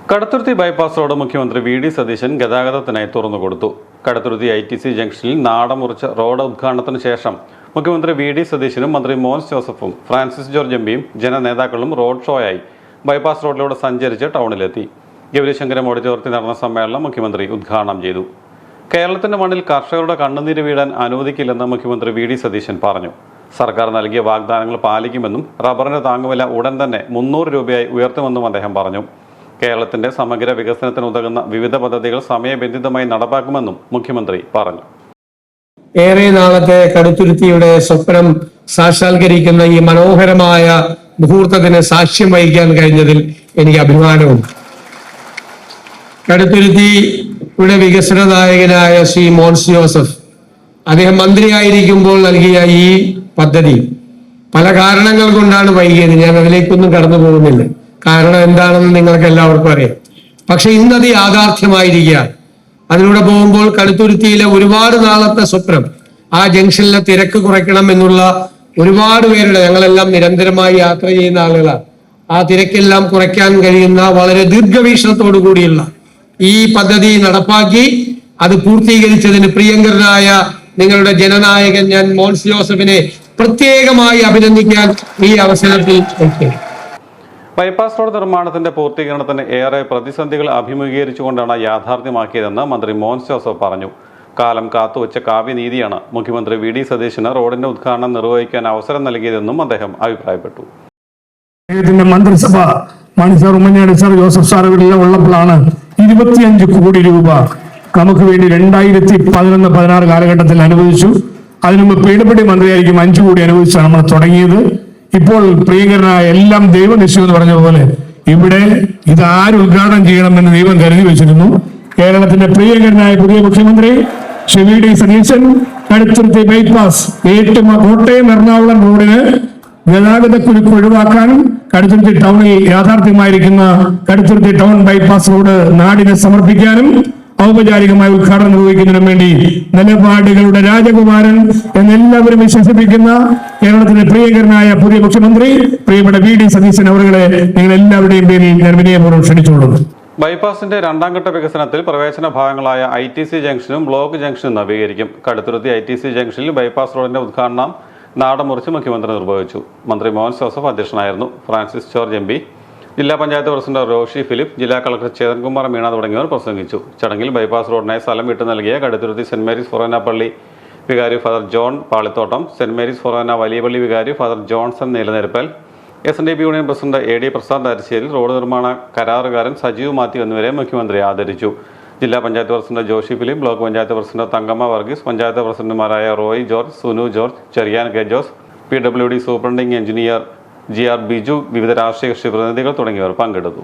Kaduthuruthy bypass road മുഖ്യമന്ത്രി VD. Satheesan ഗതാഗതത്തിനായി തുറന്നുകൊടുത്തു. Kaduthuruthy ITC ജംഗ്ഷനിൽ നാടമുറിച്ച road ഉദ്ഘാടനത്തിന് ശേഷം മുഖ്യമന്ത്രി വി.ഡി. സതീശനും മന്ത്രി മോൻസ് ജോസഫും ഫ്രാൻസിസ് ജോർജ് എംപിയും ജനനേതാക്കളും റോഡ് ഷോയായി ബൈപ്പാസ് റോഡിലൂടെ സഞ്ചരിച്ച് ടൗണിലെത്തി. ഗൗരീശങ്കരം ഓഡിറ്റോറിയത്തിൽ നടന്ന സമ്മേളനം മുഖ്യമന്ത്രി ഉദ്ഘാടനം ചെയ്തു. കേരളത്തിന്റെ മണ്ണിൽ കർഷകരുടെ കണ്ണുനീര് വീഴാൻ അനുവദിക്കില്ലെന്ന് മുഖ്യമന്ത്രി വി.ഡി. സതീശൻ പറഞ്ഞു. സർക്കാർ നൽകിയ വാഗ്ദാനങ്ങൾ പാലിക്കുമെന്നും റബ്ബറിന്റെ താങ്ങുവില ഉടൻ തന്നെ 300 രൂപയായി ഉയർത്തുമെന്നും അദ്ദേഹം പറഞ്ഞു. കേരളത്തിന്റെ സമഗ്ര വികസനത്തിന് ഉതകുന്ന വിവിധ പദ്ധതികൾ സമയബന്ധിതമായി നടപ്പാക്കുമെന്നും മുഖ്യമന്ത്രി പറഞ്ഞു. ഏറെ നാളത്തെ കടുത്തുരുത്തിയുടെ സ്വപ്നം സാക്ഷാത്കരിക്കുന്ന ഈ മനോഹരമായ മുഹൂർത്തത്തിന് സാക്ഷ്യം വഹിക്കാൻ കഴിഞ്ഞതിൽ എനിക്ക് അഭിമാനമുണ്ട്. കടുത്തുരുത്തിയുടെ വികസന നായകനായ ശ്രീ മോൻസ് ജോസഫ് അദ്ദേഹം മന്ത്രിയായിരിക്കുമ്പോൾ നൽകിയ ഈ പദ്ധതി പല കാരണങ്ങൾ കൊണ്ടാണ് വൈകിയത്. ഞാൻ അതിലേക്കൊന്നും കടന്നു പോകുന്നില്ല. കാരണം എന്താണെന്ന് നിങ്ങൾക്ക് എല്ലാവർക്കും അറിയാം. പക്ഷെ ഇന്നത് യാഥാർത്ഥ്യമായിരിക്കുകയാണ്. അതിലൂടെ പോകുമ്പോൾ കടുത്തുരുത്തിയിലെ ഒരുപാട് നാളത്തെ സ്വപ്നം, ആ ജംഗ്ഷനിലെ തിരക്ക് കുറയ്ക്കണം എന്നുള്ള ഒരുപാട് പേരുടെ, ഞങ്ങളെല്ലാം നിരന്തരമായി യാത്ര ചെയ്യുന്ന ആളുകളാണ്, ആ തിരക്കെല്ലാം കുറയ്ക്കാൻ കഴിയുന്ന വളരെ ദീർഘവീക്ഷണത്തോടു കൂടിയുള്ള ഈ പദ്ധതി നടപ്പാക്കി അത് പൂർത്തീകരിച്ചതിന് പ്രിയങ്കരനായ നിങ്ങളുടെ ജനനായകൻ ഞാൻ മോൻസ് ജോസഫിനെ പ്രത്യേകമായി അഭിനന്ദിക്കാൻ ഈ അവസരത്തിൽ ബൈപ്പാസ് റോഡ് നിർമ്മാണത്തിന്റെ പൂർത്തീകരണത്തിന് ഏറെ പ്രതിസന്ധികൾ അഭിമുഖീകരിച്ചുകൊണ്ടാണ് യാഥാർത്ഥ്യമാക്കിയതെന്ന് മന്ത്രി മോൻസ് ജോസഫ് പറഞ്ഞു. കാലം കാത്തുവച്ച കാവ്യനീതിയാണ് മുഖ്യമന്ത്രി വി.ഡി. സതീശന് റോഡിന്റെ ഉദ്ഘാടനം നിർവഹിക്കാൻ അവസരം നൽകിയതെന്നും അദ്ദേഹം അഭിപ്രായപ്പെട്ടു. മന്ത്രിസഭ മണിസർ, ഉമ്മൻചാണ്ടി സാർ, ജോസഫ് സാർ ഇവരെല്ലാം ഉള്ളപ്പോഴാണ് 25 കോടി രൂപ നമുക്ക് വേണ്ടി 2011-16 കാലഘട്ടത്തിൽ അനുവദിച്ചു. അതിനുമുമ്പ് പീഡപ്പടി മന്ത്രിയായിരിക്കും 5 കോടി അനുവദിച്ചാണ് നമ്മൾ തുടങ്ങിയത്. ഇപ്പോൾ പ്രിയങ്കരനായ എല്ലാം ദൈവനിശ്ചയം എന്ന് പറഞ്ഞ പോലെ ഇവിടെ ഇത് ആര് ഉദ്ഘാടനം ചെയ്യണമെന്ന് ദൈവം കരുതി വെച്ചിരുന്നു. കേരളത്തിന്റെ പ്രിയങ്കരനായ പുതിയ മുഖ്യമന്ത്രി ശ്രീ വി.ഡി. സതീശൻ കടുത്തുരുത്തി ബൈപ്പാസ് കോട്ടയം എറണാകുളം റോഡിന് ഗതാഗതക്കുരുക്ക് ഒഴിവാക്കാനും കടുത്തുരുത്തി ടൗണിൽ യാഥാർത്ഥ്യമായിരിക്കുന്ന കടുത്തുരുത്തി ടൗൺ ബൈപ്പാസ് റോഡ് നാടിനെ സമർപ്പിക്കാനും ഔപചാരികമായ ഉദ്ഘാടനം നിർവഹിക്കുന്നതിനും വേണ്ടി നിലപാടുകളുടെ രാജകുമാരൻ എന്നെല്ലാവരും വിശ്വസിപ്പിക്കുന്ന കേരളത്തിന്റെ പ്രിയങ്കരനായ പുതിയ മുഖ്യമന്ത്രി പ്രിയപ്പെട്ട വി.ഡി. സതീശൻ അവരുടെ നിങ്ങൾ എല്ലാവരുടെയും പേരിൽ ഞാൻ വിനയപൂർവ്വം ക്ഷണിച്ചുകൊള്ളുന്നു. ബൈപ്പാസിന്റെ രണ്ടാം ഘട്ട വികസനത്തിൽ പ്രവേശന ഭാഗങ്ങളായ ITC ജംഗ്ഷനും ബ്ലോക്ക് ജംഗ്ഷനും നവീകരിക്കും. കടുത്തുരുത്തി ITC ജംഗ്ഷനിൽ ബൈപ്പാസ് റോഡിന്റെ ഉദ്ഘാടനം നാടമുറിച്ച് മുഖ്യമന്ത്രി നിർവഹിച്ചു. മന്ത്രി മോൻസ് ജോസഫ് അധ്യക്ഷനായിരുന്നു. ഫ്രാൻസിസ് ജോർജ് എംപി, ജില്ലാ പഞ്ചായത്ത് പ്രസിഡന്റ് റോഷി ഫിലിപ്പ്, ജില്ലാ കളക്ടർ ചേതൻകുമാർ മീണ തുടങ്ങിയവർ പ്രസംഗിച്ചു. ചടങ്ങിൽ ബൈപ്പാസ് റോഡിനായി സ്ഥലം വിട്ടു നൽകിയ കടുത്തുരുത്തി സെന്റ് മേരീസ് ഫൊറോന പള്ളി വികാരി father John Palithottam, saint Mary's ഫൊറോന വലിയ പള്ളി വികാരി father Johnson Neelanirappel, SNDP union president AD Prasad Arasseri, road നിർമ്മാണ കരാറുകാരൻ സജീവ് മാത്യു എന്നിവരെ മുഖ്യമന്ത്രി ആദരിച്ചു. ജില്ലാ panchayat president Joshi Philip, block panchayat president Thankamma Varghese, panchayat പ്രസിഡന്റുമാരായ Roy George, Sunu George, Cherian K Jose, PWD superintending engineer GR Biju, വിവിധ രാഷ്ട്രീയ കക്ഷി പ്രതിനിധികൾ തുടങ്ങിയവർ പങ്കെടുത്തു.